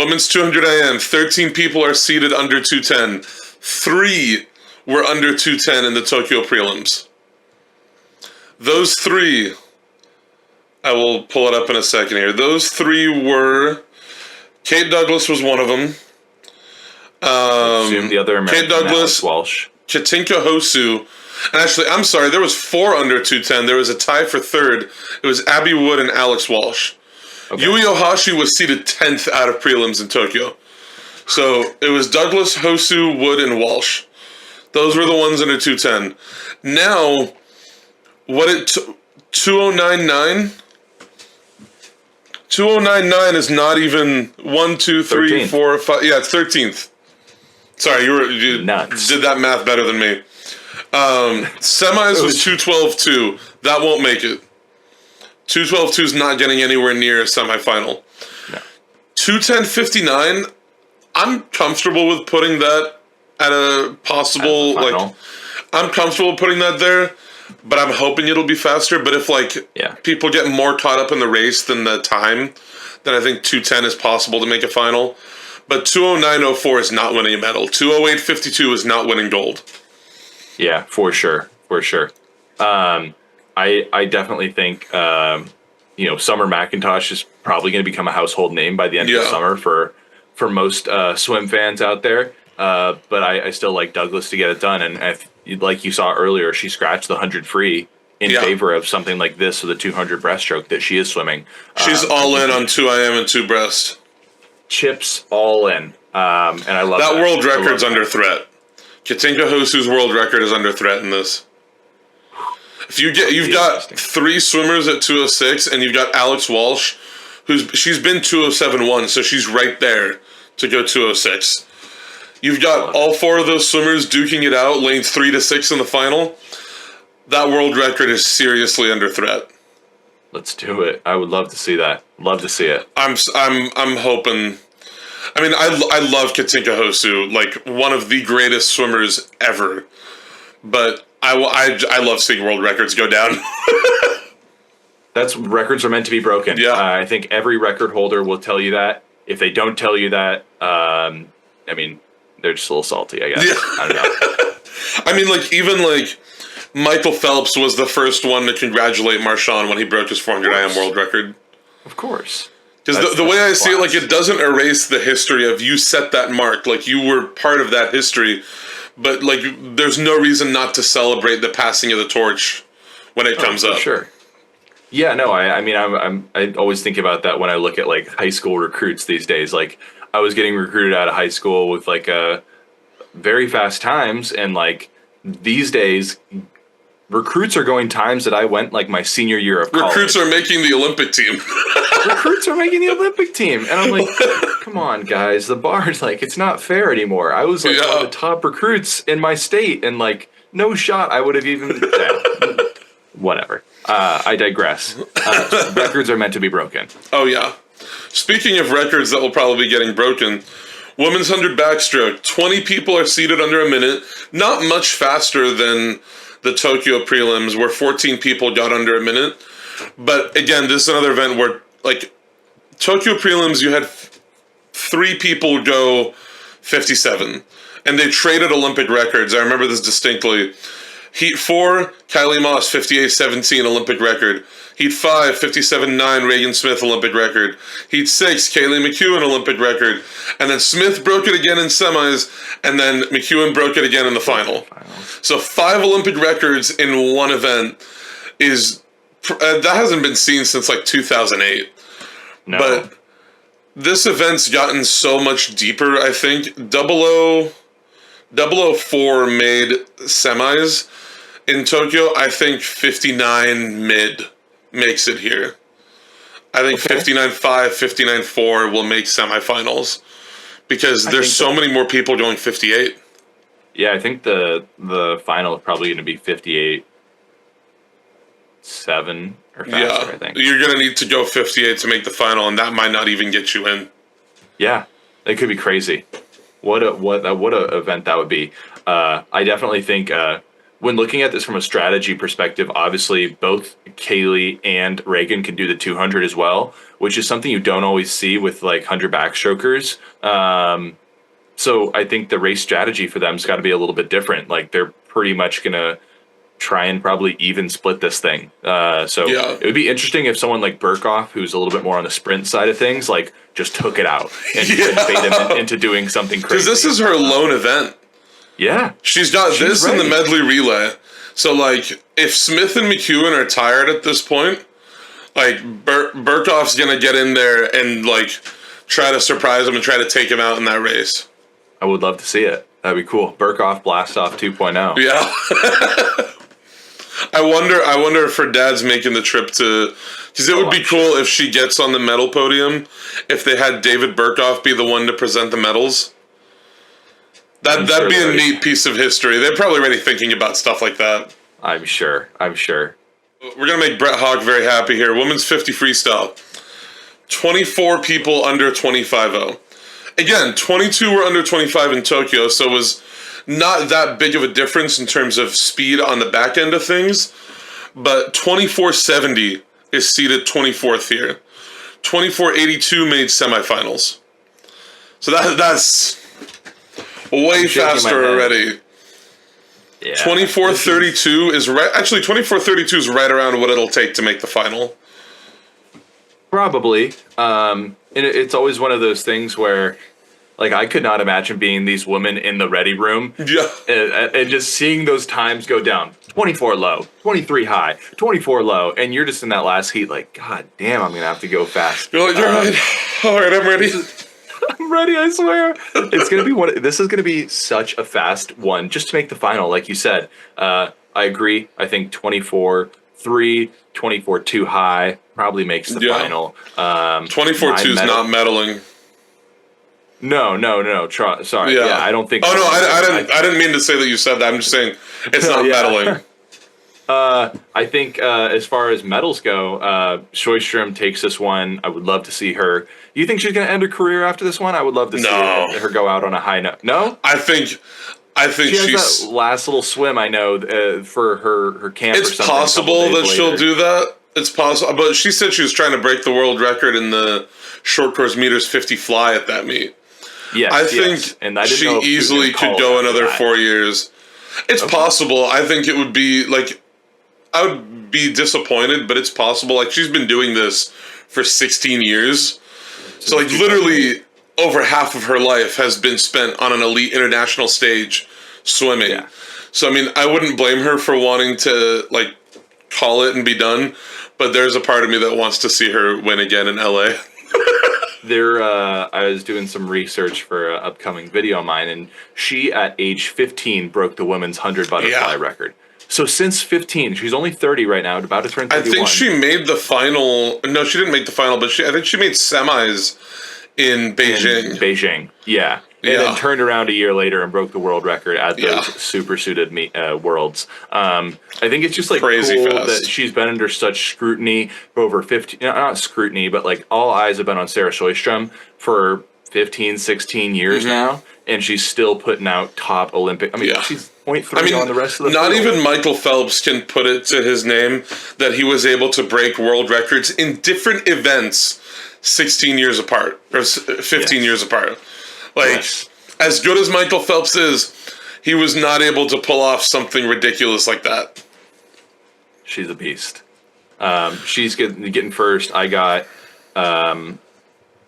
Women's 200 IM, 13 people are seated under 210. 3 were under 210 in the Tokyo prelims. Those 3, I will pull it up in a second here. Those 3 were, Kate Douglas was one of them. I assume the other American, Kate Douglas, Alex Walsh. Katinka Hosu, and actually, I'm sorry, there was 4 under 210. There was a tie for third. It was Abby Wood and Alex Walsh. Okay. Yui Ohashi was seated 10th out of prelims in Tokyo. So it was Douglas, Hosu, Wood, and Walsh. Those were the ones under 210. Now, 2099? 2099 is not even 1, 2, 3, 13th. 4, 5. Yeah, it's 13th. Sorry, you did that math better than me. Semis was 212-2. That won't make it. 212-2 is not getting anywhere near a semifinal. No. 210-59, I'm comfortable with putting that at a possible, I'm comfortable putting that there, but I'm hoping it'll be faster. But if, people get more caught up in the race than the time, then I think 210 is possible to make a final. But 209.04 is not winning a medal. 208.52 is not winning gold. Yeah, for sure. I definitely think, Summer McIntosh is probably going to become a household name by the end of the summer for most swim fans out there. But I still like Douglas to get it done. And like you saw earlier, she scratched the 100 free in favor of something like this with the 200 breaststroke that she is swimming. She's all in on 2 IM and 2 breast. Chips all in. And I love that. That world record's under threat. Katinka Hosu's world record is under threat in this. If you've got 3 swimmers at 206, and you've got Alex Walsh, she's been 207.1, so she's right there to go 206. You've got all 4 of those swimmers duking it out, lanes 3 to 6 in the final. That world record is seriously under threat. Let's do it. I would love to see that. Love to see it. I'm hoping. I mean, I love Katinka Hosu, one of the greatest swimmers ever. But I love seeing world records go down. Records are meant to be broken. Yeah. I think every record holder will tell you that. If they don't tell you that, they're just a little salty, I guess. Yeah. I don't know. I mean, even Michael Phelps was the first one to congratulate Marchand when he broke his 400 IM world record. Of course. Because the way I see it, it doesn't erase the history of you set that mark. You were part of that history. But, there's no reason not to celebrate the passing of the torch when it comes up. Sure. Yeah, no, I always think about that when I look at, high school recruits these days. I was getting recruited out of high school with, very fast times. And, these days, recruits are going times that I went, my senior year of college. Recruits are making the Olympic team. Recruits are making the Olympic team. And I'm like, come on, guys. The bar is, it's not fair anymore. I was, one of the top recruits in my state. And, no shot I would have even... whatever. I digress. Records are meant to be broken. Oh, yeah. Speaking of records that will probably be getting broken, women's 100 backstroke. 20 people are seated under a minute. Not much faster than the Tokyo prelims, where 14 people got under a minute. But, again, this is another event where, Tokyo prelims, you had 3 people go 57. And they traded Olympic records. I remember this distinctly. Heat 4, Kylie Moss, 58.17, Olympic record. Heat 5, 57.9, Reagan Smith, Olympic record. Heat 6, Kaylee McEwen, Olympic record. And then Smith broke it again in semis, and then McEwen broke it again in the final. So 5 Olympic records in one event is... that hasn't been seen since 2008. No. But this event's gotten so much deeper, I think. 004 made semis in Tokyo. I think 59 mid makes it here. I think 59.5, 59.4 will make semifinals because there's so many more people going 58. Yeah, I think the final is probably going to be 58.7 or faster, I think. You're going to need to go 58 to make the final, and that might not even get you in. Yeah, it could be crazy. What a event that would be. I definitely think when looking at this from a strategy perspective, obviously both Kaylee and Reagan can do the 200 as well, which is something you don't always see with like 100 backstrokers. So I think the race strategy for them's got to be a little bit different. Like they're pretty much gonna try and probably even split this thing. It would be interesting if someone like Burkhoff, who's a little bit more on the sprint side of things, like just took it out and bait him into doing something crazy. Because this is her lone event. Yeah. She's got this in the medley relay. So, like, if Smith and McEwen are tired at this point, like, Burkhoff's going to get in there and, like, try to surprise him and try to take him out in that race. I would love to see it. That'd be cool. Burkhoff Blast Off 2.0. Yeah. I wonder if her dad's making the trip to... Because it would be cool if she gets on the medal podium, if they had David Burkhoff be the one to present the medals. That'd be a neat piece of history. They're probably already thinking about stuff like that. I'm sure. We're going to make Brett Hawk very happy here. Women's 50 freestyle. 24 people under 25-0. Again, 22 were under 25 in Tokyo, so it was not that big of a difference in terms of speed on the back end of things, but 2470 is seeded 24th here. 2482 made semifinals. So that's way faster already. Yeah, 2432 is right. Actually, 2432 is right around what it'll take to make the final. Probably. It's always one of those things where, like, I could not imagine being these women in the ready room. Yeah. And just seeing those times go down. 24 low, 23 high, 24 low. And you're just in that last heat like, God damn, I'm going to have to go fast. You're like, you're right. All right, I'm ready. I'm ready, I swear. It's going to be this is going to be such a fast one just to make the final, like you said. I agree. I think 24-3, 24-2 high probably makes the final. 24-2 is not medaling. No. Sorry. Yeah, I don't think. Oh no, I didn't mean to say that you said that. I'm just saying it's not medaling. I think as far as medals go, Sjöström takes this one. I would love to see her. You think she's going to end her career after this one? I would love to see her go out on a high note. No, I think she has that last little swim. I know for her camp. It's possible that she'll do that. It's possible, but she said she was trying to break the world record in the short course meters 50 fly at that meet. Yes, I think and she easily could go another 4 years. It's possible. I think it would be like, I would be disappointed, but it's possible. Like, she's been doing this for 16 years. So, like, literally over half of her life has been spent on an elite international stage swimming. Yeah. So, I mean, I wouldn't blame her for wanting to, like, call it and be done. But there's a part of me that wants to see her win again in LA. I was doing some research for an upcoming video of mine, and she, at age 15, broke the women's 100 butterfly record. So since 15, she's only 30 right now, about to turn 31. I think she made the final. No, she didn't make the final, but I think she made semis in Beijing. Yeah. And then turned around a year later and broke the world record at the super suited worlds. I think it's just like crazy cool fast that she's been under such scrutiny for over 15, not scrutiny, but like all eyes have been on Sarah Sjöström for 15, 16 years now, and she's still putting out top Olympic. I mean, she's 0.3 on the rest of the not field. Even Michael Phelps can put it to his name that he was able to break world records in different events 16 years apart, or 15 years apart. Like, as good as Michael Phelps is, he was not able to pull off something ridiculous like that. She's a beast. She's getting first. I got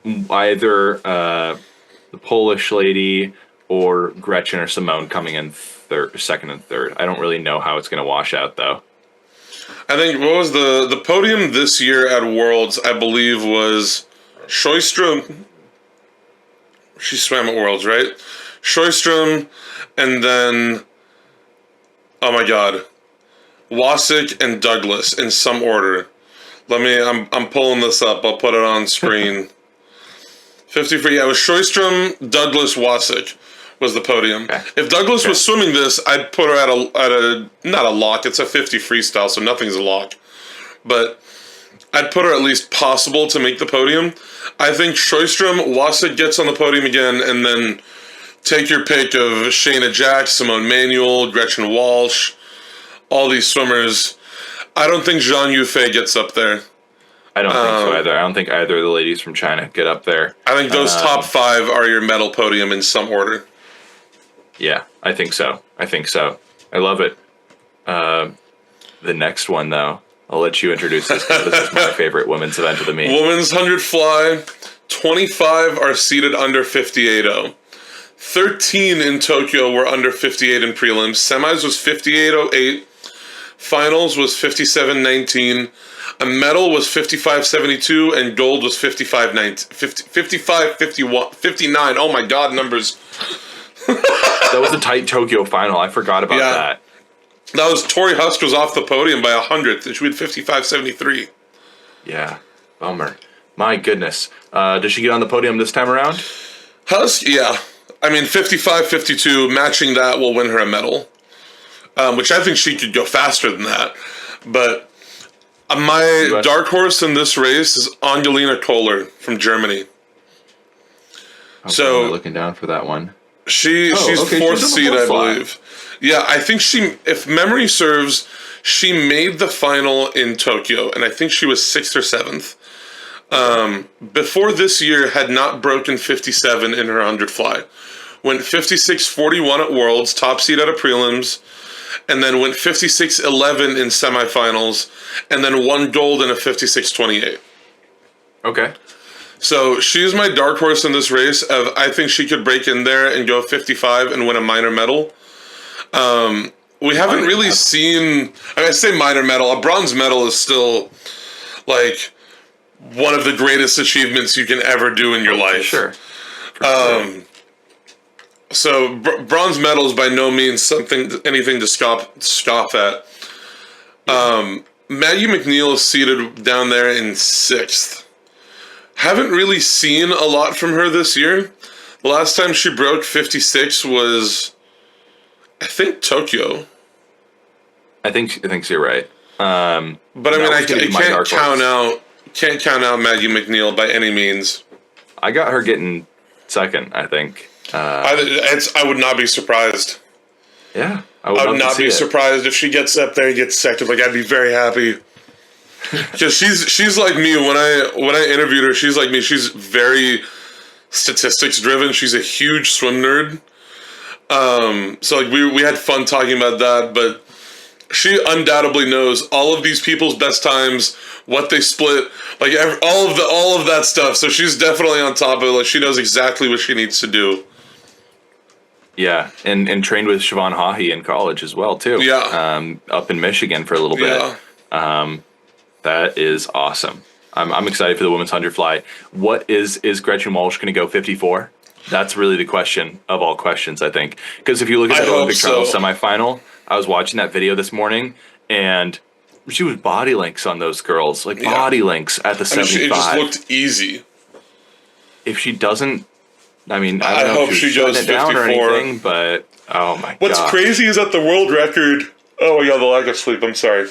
either the Polish lady or Gretchen or Simone coming in second and third. I don't really know how it's going to wash out, though. I think, what was the podium this year at Worlds, I believe, was Sjöström. She swam at Worlds, right? Sjöström, and then, oh my God, Wasik and Douglas in some order. I'm pulling this up. I'll put it on screen. 53, it was Sjöström, Douglas, Wasik was the podium. Okay. If Douglas was swimming this, I'd put her at a not a lock. It's a 50 freestyle, so nothing's a lock. But I'd put her at least possible to make the podium. I think Sjöström, Wasik gets on the podium again, and then take your pick of Shayna Jack, Simone Manuel, Gretchen Walsh. all these swimmers, I don't think Zhang Yufei gets up there. I don't think so either. I don't think either of the ladies from China get up there. I think those top 5 are your medal podium in some order. Yeah, I think so. I love it. The next one, though, I'll let you introduce this because this is my favorite women's event of the meet. Women's 100 fly, 25 are seated under 58.0. 13 in Tokyo were under 58 in prelims. Semis was 58.08. Finals was 57.19. A medal was 55.72, and gold was 55.59. Oh my God, numbers. That was a tight Tokyo final. I forgot about that. That was Tori Husk was off the podium by 100th, and she had 55.73. Yeah, bummer. My goodness. Does she get on the podium this time around? Husk, yeah. I mean, 55.52, matching that will win her a medal, which I think she could go faster than that. But my dark horse in this race is Angelina Kohler from Germany. Okay, so looking down for that one. She's fourth seed, I believe. Yeah, I think if memory serves, she made the final in Tokyo, and I think she was 6th or 7th. Before this year, had not broken 57 in her 100 fly. Went 56.41 at Worlds, top seed out of prelims, and then went 56.11 in semifinals, and then won gold in a 56.28. Okay. So she's my dark horse in this race. I think she could break in there and go 55 and win a minor medal. We haven't really seen. I say minor medal. A bronze medal is still like one of the greatest achievements you can ever do in your life. Sure. So bronze medal is by no means anything to scoff at. Maggie McNeil is seated down there in 6th. Haven't really seen a lot from her this year. The last time she broke 56 was, I think, Tokyo. I think you're right. But I mean, I can't count out Maggie McNeil by any means. I got her getting 2nd, I think. I would not be surprised. Yeah, I would not be surprised if she gets up there and gets 2nd. Like, I'd be very happy. Because she's like me. When I interviewed her, she's like me. She's very statistics driven. She's a huge swim nerd. So like we had fun talking about that, but she undoubtedly knows all of these people's best times, what they split, like all of that stuff. So she's definitely on top of it. Like, she knows exactly what she needs to do. Yeah, and trained with Siobhan Haughey in college as well too. Yeah, up in Michigan for a little bit. Yeah. That is awesome. I'm excited for the women's 100 fly. What is Gretchen Walsh going to go 54? That's really the question of all questions, I think. Because if you look at the Olympic trials semifinal, I was watching that video this morning, and she was body links on those girls, body links at the 75. It just looked easy. If she doesn't, I mean, I don't know if she goes 54 down or anything, but oh my god. What's crazy is that the world record. Oh my god, the lack of sleep. I'm sorry.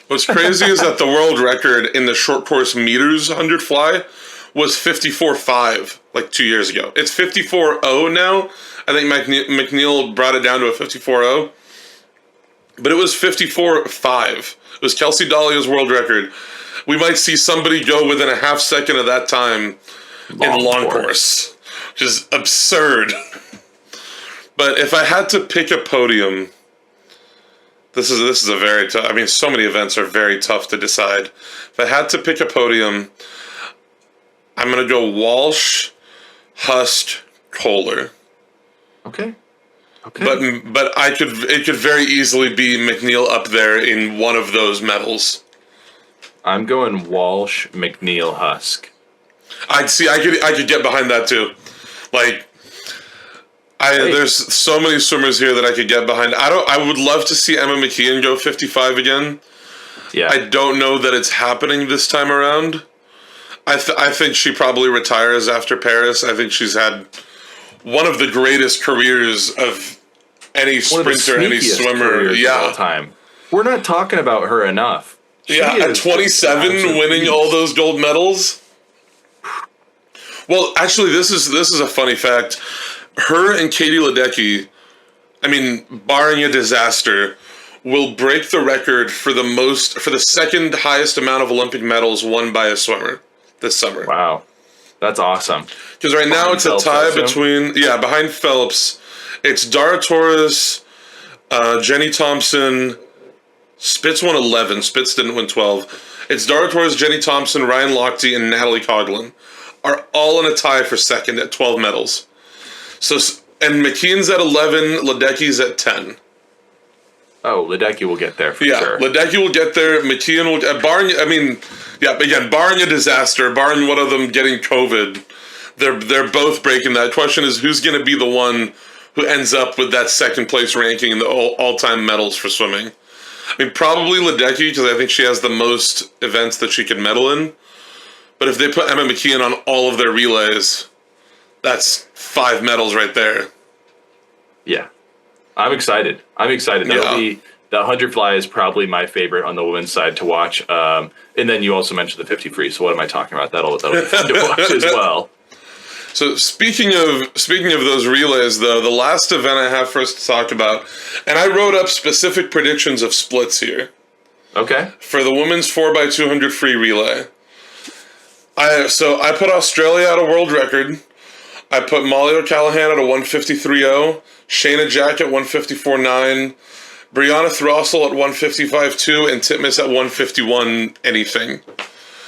What's crazy is that the world record in the short course meters 100 fly was 54.5 like 2 years ago. It's 54.0 now. I think McNeil brought it down to a 54.0. But it was 54.5. It was Kelsey Dahlia's world record. We might see somebody go within a half second of that time in long course. Which is absurd. But if I had to pick a podium, this is a very tough. I mean, so many events are very tough to decide. If I had to pick a podium, I'm gonna go Walsh, Husk, Kohler. Okay. But it could very easily be McNeil up there in one of those medals. I'm going Walsh, McNeil, Husk. I could get behind that too. Like, there's so many swimmers here that I could get behind. I would love to see Emma McKeon go 55 again. Yeah. I don't know that it's happening this time around. I think she probably retires after Paris. I think she's had one of the greatest careers of any sprinter, any swimmer. Yeah. Of all time. We're not talking about her enough. At 27, winning all those gold medals. Well, actually, this is a funny fact. Her and Katie Ledecky, I mean, barring a disaster, will break the record for the second highest amount of Olympic medals won by a swimmer this summer. Wow. That's awesome. Because right now it's Phelps, a tie between, behind Phelps, it's Dara Torres, Jenny Thompson, Spitz won 11, Spitz didn't win 12. It's Dara Torres, Jenny Thompson, Ryan Lochte, and Natalie Coughlin are all in a tie for second at 12 medals. So, and McKeon's at 11, Ledecky's at 10. Oh, Ledecky will get there for sure. Yeah, Ledecky will get there. McKeon will, barring a disaster, barring one of them getting COVID, they're both breaking that. Question is, who's going to be the one who ends up with that second place ranking in the all-time medals for swimming? I mean, probably Ledecky, because I think she has the most events that she can medal in. But if they put Emma McKeon on all of their relays, that's 5 medals right there. Yeah. I'm excited. That'll be the 100 fly is probably my favorite on the women's side to watch. And then you also mentioned the 50 free. So what am I talking about? That'll be fun to watch as well. So speaking of those relays, though, the last event I have for us to talk about, and I wrote up specific predictions of splits here. Okay. For the women's 4x200 free relay. I put Australia at a world record. I put Molly O'Callaghan at a 153.0, Shayna Jack at 154.9, Brianna Throssell at 155.2, and Titmus at 151 anything.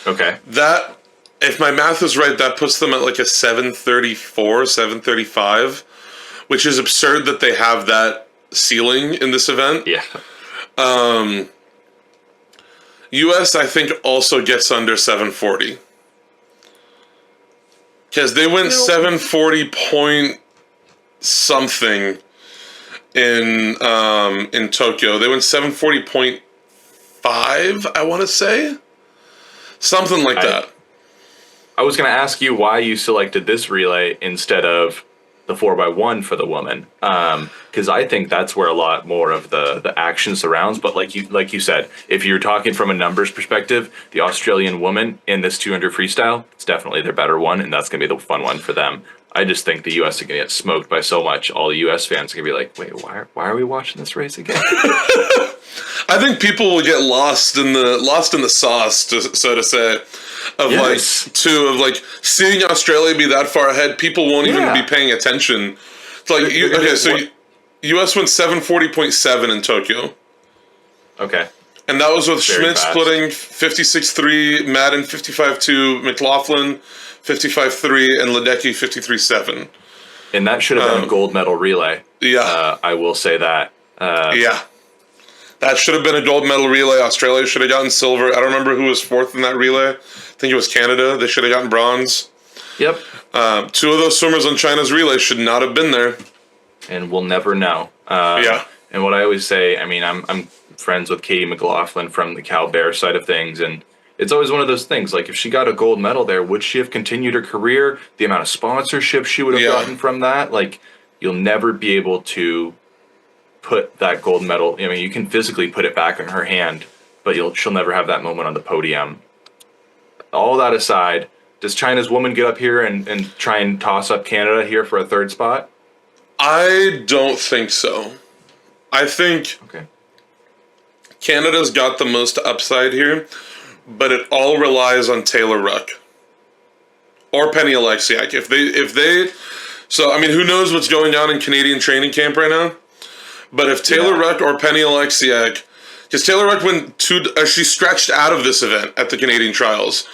Okay. That, if my math is right, that puts them at like a 734, 735, which is absurd that they have that ceiling in this event. Yeah. US, I think, also gets under 740. Because they went 740 point something in Tokyo. They went 740.5, I want to say. Something like that. I was going to ask you why you selected this relay instead of the 4x1 for the woman. Because I think that's where a lot more of the action surrounds. But like you said, if you're talking from a numbers perspective, the Australian woman in this 200 freestyle, it's definitely their better one, and that's going to be the fun one for them. I just think the U.S. are going to get smoked by so much. All the U.S. fans are going to be like, wait, why are we watching this race again? I think people will get lost in the sauce, so to say, of seeing Australia be that far ahead. People won't even be paying attention. It's like U.S. went 740.7 in Tokyo. Okay. And that was with Schmidt splitting 56.3, Madden 55.2, McLaughlin 55.3, and Ledecky 53.7. And that should have been a gold medal relay. Yeah. I will say that. That should have been a gold medal relay. Australia should have gotten silver. I don't remember who was fourth in that relay. I think it was Canada. They should have gotten bronze. Yep. 2 of those swimmers on China's relay should not have been there. And we'll never know. And what I always say, I mean, I'm friends with Katie McLaughlin from the Cal Bear side of things, and it's always one of those things, like if she got a gold medal there, would she have continued her career? The amount of sponsorship she would have gotten from that? Like, you'll never be able to put that gold medal, I mean, you can physically put it back in her hand, but she'll never have that moment on the podium. All that aside, does China's woman get up here and try and toss up Canada here for a third spot? I don't think so. I think Canada's got the most upside here, but it all relies on Taylor Ruck or Penny Alexiak. If they, so I mean, who knows what's going on in Canadian training camp right now? But if Taylor Ruck or Penny Alexiak, because Taylor Ruck went she stretched out of this event at the Canadian trials,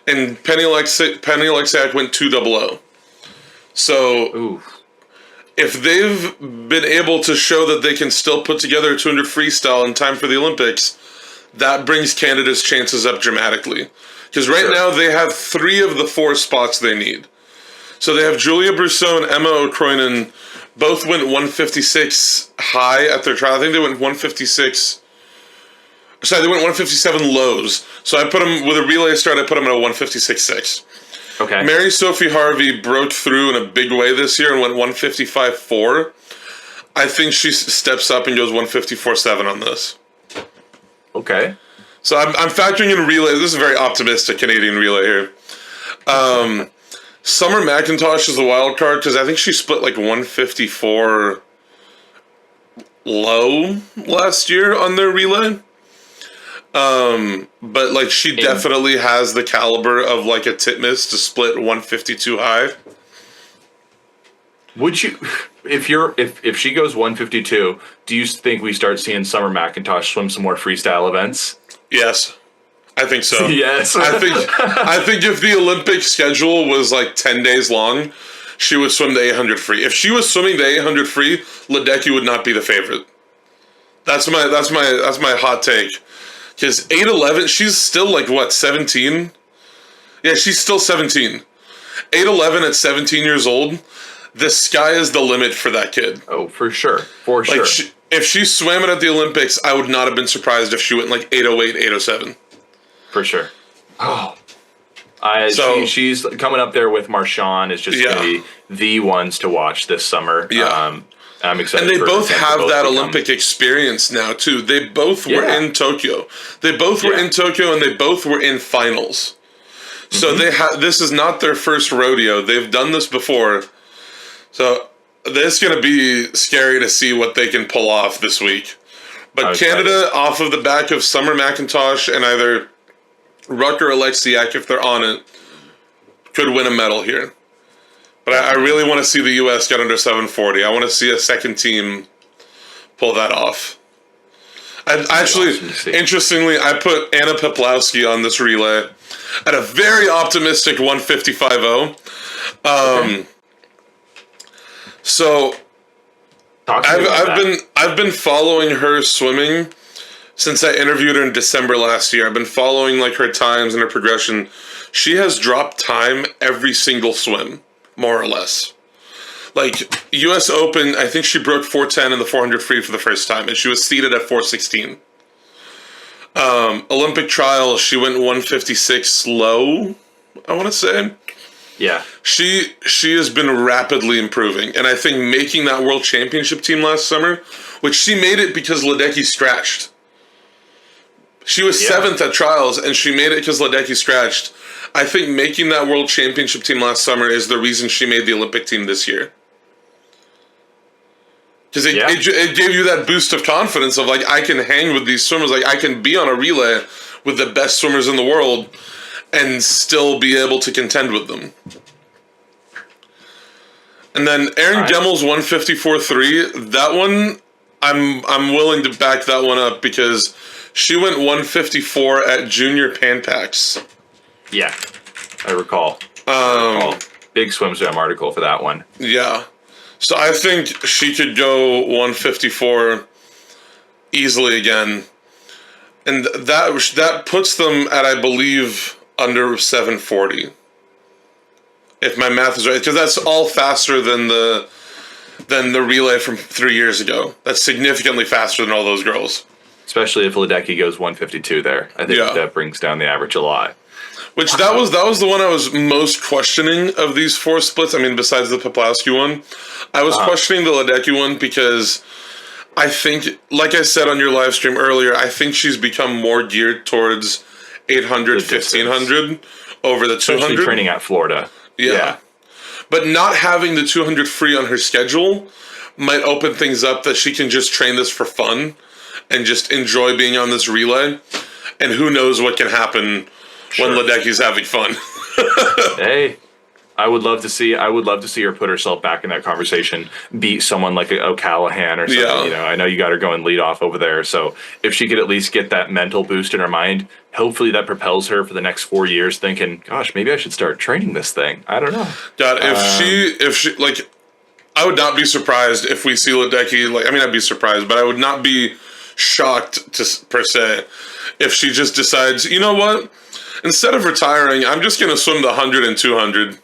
and Penny Alexiak went 200. So if they've been able to show that they can still put together a 200 freestyle in time for the Olympics, that brings Canada's chances up dramatically. Because right now they have 3 of the 4 spots they need. So they have Julia Brousseau and Emma O'Croynan. Both went 156 high at their trial. I think they went 156. Sorry, they went 157 lows. So I put them, with a relay start, I put them at a 156.6. Okay. Mary Sophie Harvey broke through in a big way this year and went 155.4. I think she steps up and goes 154.7 on this. Okay. So I'm factoring in relay. This is a very optimistic Canadian relay here. Summer McIntosh is the wild card because I think she split like 154 low last year on their relay. But like she definitely has the caliber of like a Titmus to split 152 high. Would you, if she goes 152, do you think we start seeing Summer McIntosh swim some more freestyle events? Yes, I think so. Yes, I think if the Olympic schedule was like 10 days long, she would swim the 800 free. If she was swimming the 800 free, Ledecky would not be the favorite. That's my hot take. Because 8'11", she's still like what, 17? Yeah, she's still 17. 8'11" at 17 years old. The sky is the limit for that kid. Oh, for sure. For sure. If she swam it at the Olympics, I would not have been surprised if she went like 808, 807. For sure. Oh. She's coming up there with Marshawn. Is just going to be the ones to watch this summer. Yeah. I'm excited. And they both have that Olympic experience now, too. They both were in Tokyo. They both were in Tokyo, and they both were in finals. So this is not their first rodeo. They've done this before. So this is going to be scary to see what they can pull off this week. But Canada, off of the back of Summer McIntosh and either Ruck or Alexiak, if they're on it, could win a medal here. But I really want to see the U.S. get under 740. I want to see a second team pull that off. Interestingly, I put Anna Peplowski on this relay at a very optimistic 155.0. So I've been following her swimming since I interviewed her in December last year. I've been following like her times and her progression. She has dropped time every single swim, more or less. Like U.S. Open, I think she broke 410 in the 400 free for the first time, and she was seated at 416. Olympic trials, she went 156 low, I want to say. Yeah. She has been rapidly improving, and I think making that World Championship team last summer, which she made it because Ledecky scratched. She was 7th at trials, and she made it because Ledecky scratched. I think making that World Championship team last summer is the reason she made the Olympic team this year. Because it gave you that boost of confidence of, like, I can hang with these swimmers. Like, I can be on a relay with the best swimmers in the world and still be able to contend with them. And then Erin Gemmel's 154.3, that one, I'm willing to back that one up because she went 154 at Junior Pan Packs. Yeah, I recall. Big swimswam article for that one. Yeah. So I think she could go 154 easily again. And that puts them at, I believe, under 740. If my math is right. Because that's all faster than the relay from 3 years ago. That's significantly faster than all those girls. Especially if Ledecky goes 152 there. I think that brings down the average a lot. Which that was the one I was most questioning of these four splits. I mean, besides the Peplowski one. I was questioning the Ledecky one because I think, like I said on your live stream earlier, I think she's become more geared towards 800, 1500 over the 200. Especially training at Florida. Yeah. But not having the 200 free on her schedule might open things up that she can just train this for fun and just enjoy being on this relay. And who knows what can happen when Ledecky's having fun. Hey, I would love to see her put herself back in that conversation, beat someone like O'Callahan or something. Yeah. You know, I know you got her going lead off over there. So if she could at least get that mental boost in her mind, hopefully that propels her for the next 4 years thinking, gosh, maybe I should start training this thing. I don't know. God, if she like, I would not be surprised if we see Ledecky, like, I mean, I'd be surprised, but I would not be shocked per se if she just decides, you know what? Instead of retiring, I'm just going to swim the 100 and 200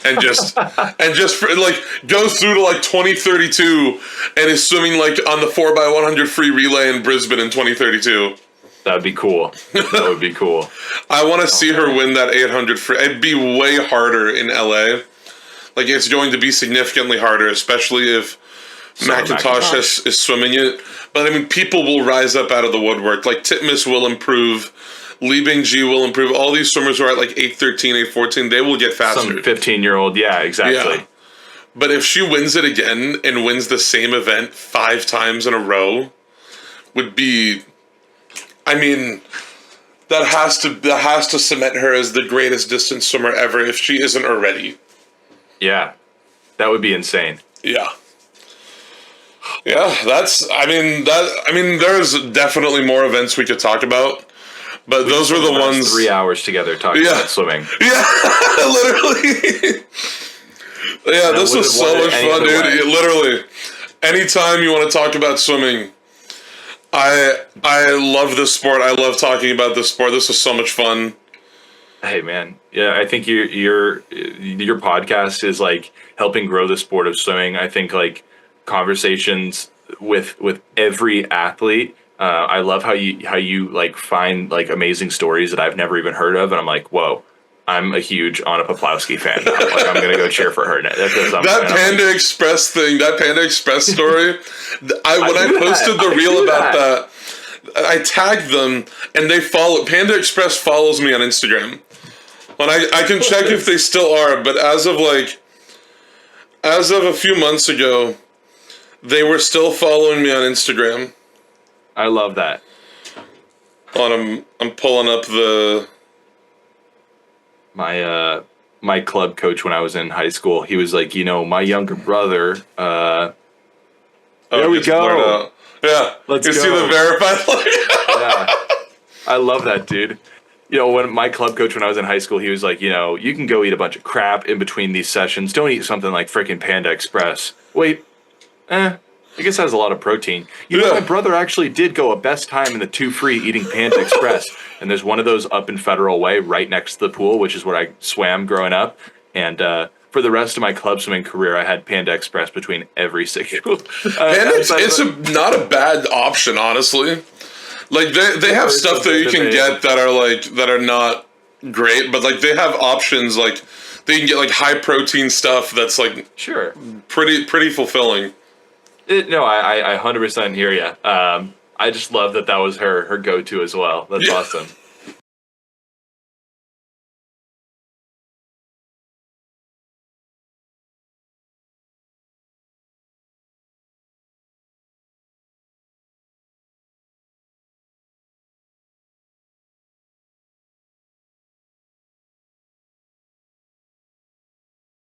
and just like go through to like 2032 and is swimming like on the 4x100 free relay in Brisbane in 2032. That'd be cool. That would be cool. I want to see her win that 800 free. It'd be way harder in LA. Like, it's going to be significantly harder, especially if McIntosh is swimming it. But I mean, people will rise up out of the woodwork. Like, Titmus will improve. Li Bingji will improve. All these swimmers who are at like 813, 814, they will get faster. Some 15-year-old, yeah, exactly. Yeah. But if she wins it again and wins the same event 5 times in a row, would be, I mean, that has to cement her as the greatest distance swimmer ever if she isn't already. Yeah, that would be insane. Yeah. Yeah, there's definitely more events we could talk about, but those were the ones. 3 hours together talking about swimming. Yeah, literally. Yeah, this was so much fun, dude. Literally, anytime you want to talk about swimming, I love this sport. I love talking about this sport. This was so much fun. Hey, man. Yeah, I think your podcast is like helping grow the sport of swimming. I think like conversations with every athlete. I love how you like find like amazing stories that I've never even heard of, and I'm like, whoa. I'm a huge Anna Poplawski fan. I'm gonna go cheer for her. That Panda Express thing, that Panda Express story. When I posted the reel about that, I tagged them, and they follow. Panda Express follows me on Instagram. When I can check if they still are, but as of a few months ago, they were still following me on Instagram. I love that. I'm pulling up the. My club coach when I was in high school, he was like, my younger brother. There we go. Yeah, let's go. See the verified. Yeah, I love that, dude. When my club coach when I was in high school, he was like, you can go eat a bunch of crap in between these sessions. Don't eat something like freaking Panda Express. Wait, I guess that has a lot of protein. My brother actually did go a best time in the 2 free eating Panda Express. And there's one of those up in Federal Way right next to the pool, which is where I swam growing up. And for the rest of my club swimming career, I had Panda Express between every single. It's not a bad option, honestly. Like they have stuff that you can get that are not great, but like they have options like they can get like high protein stuff that's like pretty fulfilling. I 100% hear you. I just love that was her go-to as well. That's awesome.